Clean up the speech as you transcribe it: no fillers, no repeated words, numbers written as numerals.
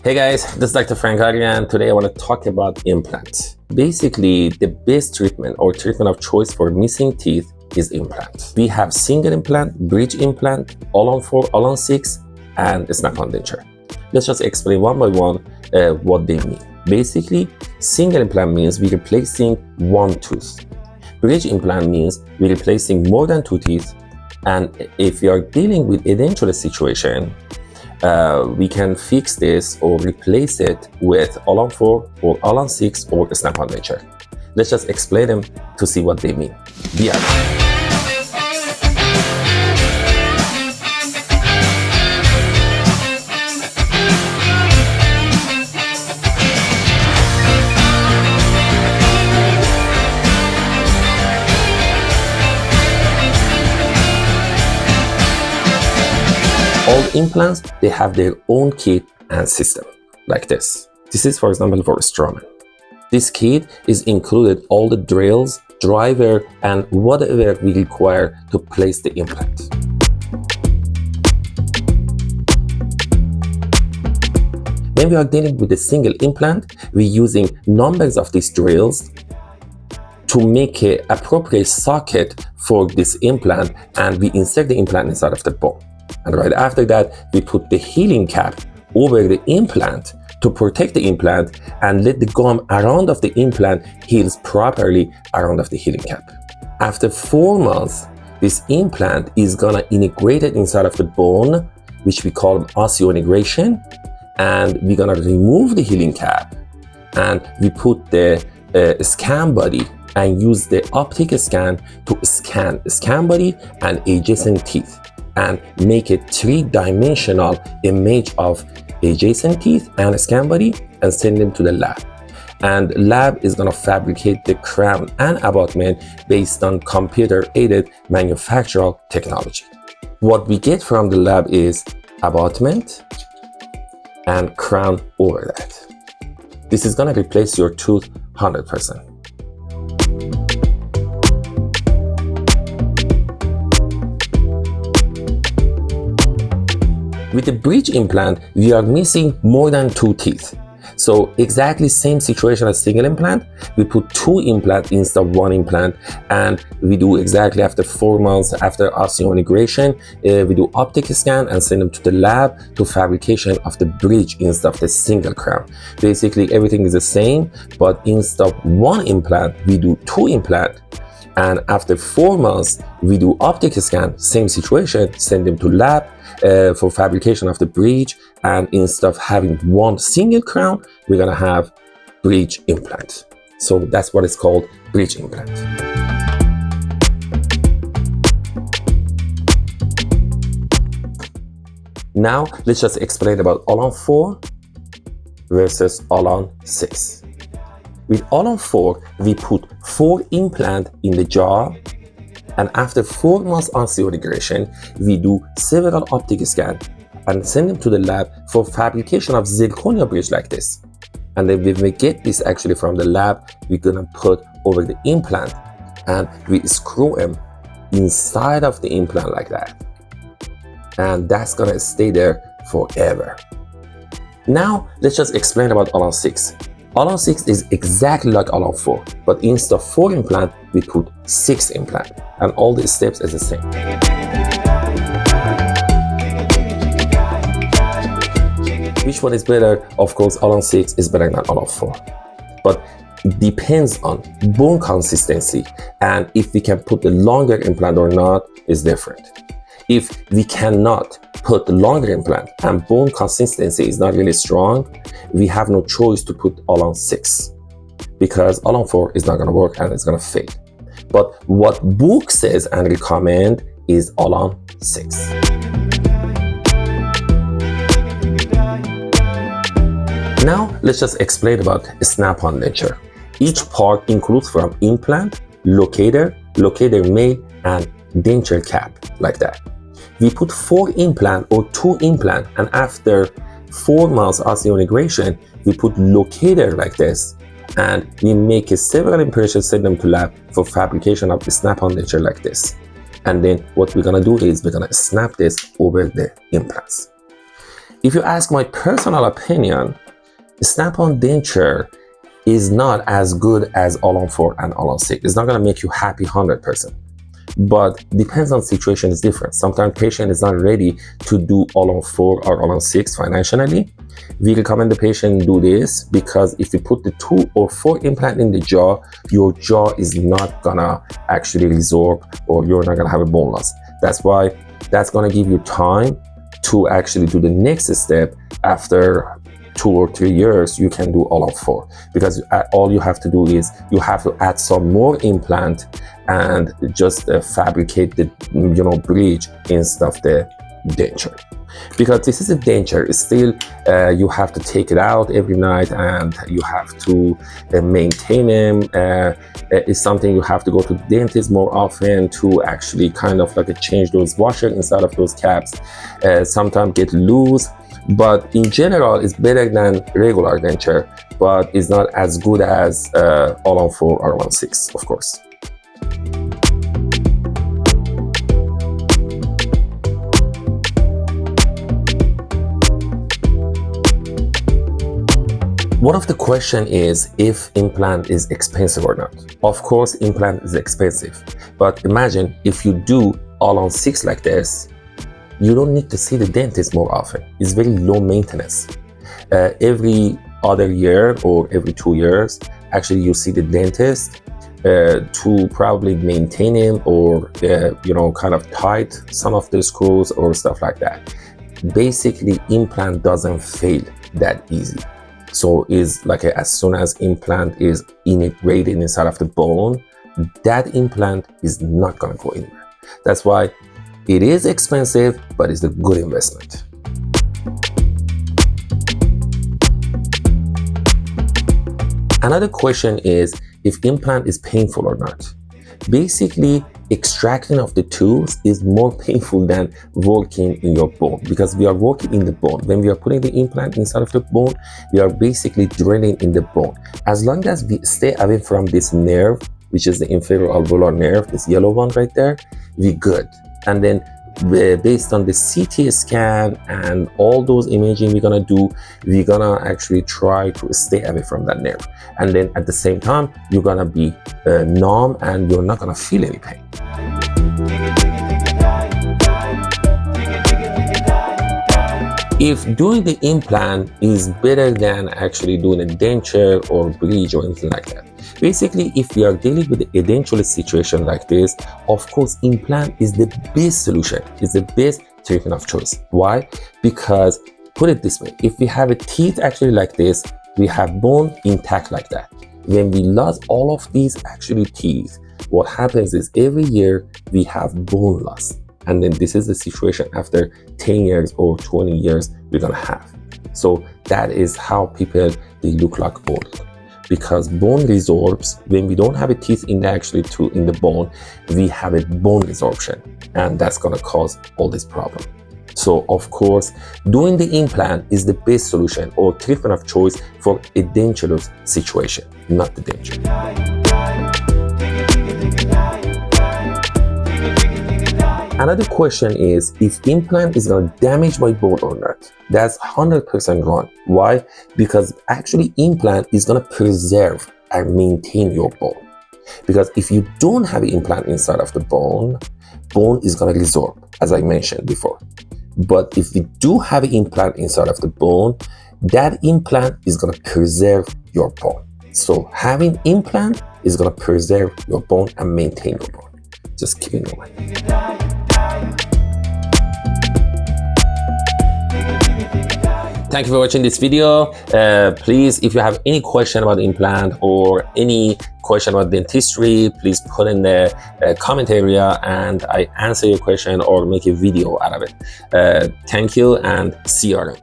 Hey guys, this is Dr. Frank Ari, and today I want to talk about implant. Basically, the best treatment or treatment of choice for missing teeth is implant. We have single implant, bridge implant, all-on-4, all-on-6, and snap-on denture. Let's just explain one by one what they mean. Basically, single implant means we're replacing one tooth. Bridge implant means we're replacing more than two teeth, and if you are dealing with a denture situation, we can fix this or replace it with all-on-4 or all-on-6 or snap-on denture. Let's just explain them to see what they mean. Yeah. All implants, they have their own kit and system, like this. This is, for example, for Straumann. This kit is included all the drills, driver, and whatever we require to place the implant. When we are dealing with a single implant, we're using numbers of these drills to make an appropriate socket for this implant, and we insert the implant inside of the bone. And right after that, we put the healing cap over the implant to protect the implant and let the gum around of the implant heals properly around of the healing cap. After 4 months, this implant is gonna integrate it inside of the bone, which we call osseointegration, and we're gonna remove the healing cap and we put the scan body and use the optic scan to scan body and adjacent teeth, and make a 3-dimensional image of adjacent teeth and scan body and send them to the lab. And lab is gonna fabricate the crown and abutment based on computer-aided manufacturing technology. What we get from the lab is abutment and crown over that. This is gonna replace your tooth 100%. With the bridge implant, we are missing more than 2 teeth. So exactly same situation as single implant, we put 2 implants instead of 1 implant, and we do exactly after 4 months after osseointegration, we do optic scan and send them to the lab to fabrication of the bridge instead of the single crown. Basically everything is the same, but instead of 1 implant, we do 2 implants. And after 4 months, we do optic scan, same situation, send them to lab for fabrication of the bridge, and instead of having 1 single crown, we're gonna have bridge implant. So that's what it's called, bridge implant. Now let's just explain about all-on-4 versus all-on-6. With all-on-4, we put 4 implants in the jaw, and after 4 months osseointegration, we do several optic scans and send them to the lab for fabrication of zirconia bridge like this. And then when we get this actually from the lab, we're gonna put over the implant and we screw them inside of the implant like that. And that's gonna stay there forever. Now, let's just explain about all-on-6. All-on-6 is exactly like all-on-4, but instead of 4 implants, we put 6 implants, and all the steps is the same. Which one is better? Of course, all-on-6 is better than all-on-4, but it depends on bone consistency, and if we can put the longer implant or not is different. If we cannot put the longer implant and bone consistency is not really strong, we have no choice to put all-on-6, because all-on-4 is not going to work and it's going to fail. But what book says and recommend is all-on-6. Now let's just explain about a snap-on denture. Each part includes from implant, locator male, and denture cap, like that. We put 4 implant or 2 implant, and after 4 months osseointegration, we put locator like this, and we make a several impressions, send them to lab for fabrication of the snap-on denture like this. And then what we're gonna do is we're gonna snap this over the implants. if you ask my personal opinion, snap-on denture is not as good as all-on-4 and all-on-6. It's not going to make you happy 100%. But depends on situation is different. Sometimes patient is not ready to do all-on-4 or all-on-6 financially. We recommend the patient do this because if you put the 2 or 4 implant in the jaw, your jaw is not gonna actually resorb, or you're not gonna have a bone loss. That's why that's gonna give you time to actually do the next step. After 2 or 3 years, you can do all-on-4, because all you have to do is you have to add some more implant and just fabricate the bridge instead of the denture. Because this is a denture, still you have to take it out every night and you have to maintain them. It's something you have to go to the dentist more often to actually kind of like change those washers inside of those caps. Sometimes get loose, but in general it's better than regular denture, but it's not as good as all-on-4 or all-on-6, of course. One of the question is if implant is expensive or not. Of course, implant is expensive, but imagine if you do all-on-6 like this, you don't need to see the dentist more often. It's very low maintenance. Every other year or every 2 years, actually you see the dentist to probably maintain him or kind of tight some of the screws or stuff like that. Basically, implant doesn't fail that easy. So is like as soon as implant is integrated inside of the bone, that implant is not going to go anywhere. That's why it is expensive, but it's a good investment. Another question is if implant is painful or not. Basically, extracting of the tooth is more painful than working in your bone, because we are working in the bone. When we are putting the implant inside of the bone, we are basically drilling in the bone. As long as we stay away from this nerve, which is the inferior alveolar nerve, this yellow one right there, we're good. And then based on the CT scan and all those imaging we're gonna do, we're gonna actually try to stay away from that nerve. And then at the same time, you're gonna be numb and you're not gonna feel any pain. If doing the implant is better than actually doing a denture or bridge or anything like that. Basically, if we are dealing with a edentulous situation like this, of course, implant is the best solution. It's the best treatment of choice. Why? Because, put it this way, if we have a teeth actually like this, we have bone intact like that. When we lose all of these actually teeth, what happens is every year we have bone loss. And then this is the situation after 10 years or 20 years we're gonna have. So that is how people, they look like old. Because bone resorbs, when we don't have a teeth in the bone, we have a bone resorption, and that's gonna cause all this problem. So of course, doing the implant is the best solution or treatment of choice for a dentulous situation, not the denture. Another question is if implant is going to damage my bone or not. That's 100% wrong. Why? Because actually implant is going to preserve and maintain your bone. Because if you don't have an implant inside of the bone is going to resorb, as I mentioned before. But if you do have an implant inside of the bone, that implant is going to preserve your bone. So having implant is going to preserve your bone and maintain your bone. Just keep it in mind. Thank you for watching this video. Please, if you have any question about implant or any question about dentistry, please put in the comment area and I answer your question or make a video out of it. Thank you and see you around.